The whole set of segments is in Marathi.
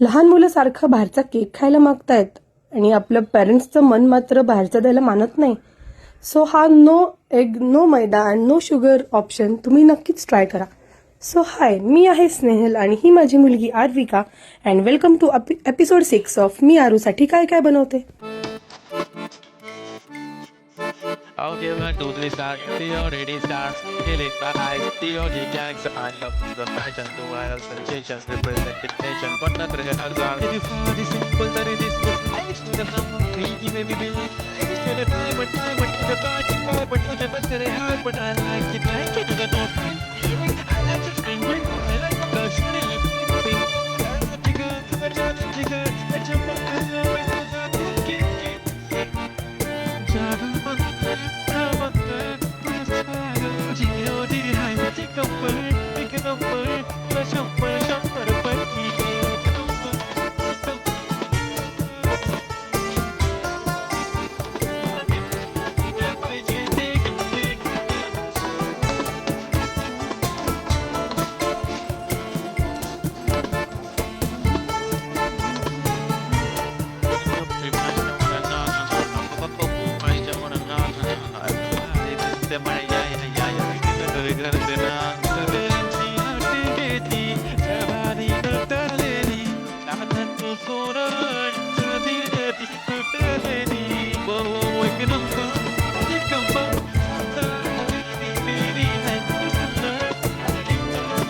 लहान मुलं सारखं बाहेरचा केक खायला मागतायत आणि आपलं पेरेंट्सचं मन मात्र बाहेरचं द्यायला मानत नाही. सो हा no egg, no maida and no sugar option तुम्ही नक्कीच ट्राय करा. सो हाय, मी आहे स्नेहल आणि ही माझी मुलगी Arvika and welcome to episode 6 of मी आरूसाठी काय काय बनवते. Okay, 1, 2, 3, start. Theo ready, start. Feeling my eyes. Theo the gangs. I love the fashion, the wild sensations, representation. But not really as well. If you find this simple, that it is good. I wish to the number 3, give me believe. I wish to the time, but to the party, but to the best very hard, but I like it to the north. I like to spring, I like the shooting.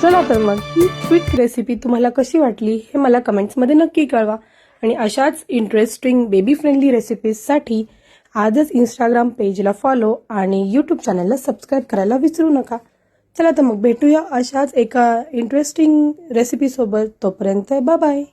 चला तर मग ही क्विक रेसिपी तुम्हाला कशी वाटली हे मला कमेंट्समध्ये नक्की कळवा आणि अशाच इंटरेस्टिंग बेबी फ्रेंडली रेसिपीजसाठी आजच इंस्टाग्राम पेजला फॉलो आणि यूट्यूब चॅनलला सबस्क्राईब करायला विसरू नका. चला तर मग भेटूया अशाच एका इंटरेस्टिंग रेसिपीसोबत. तोपर्यंत बाय बाय.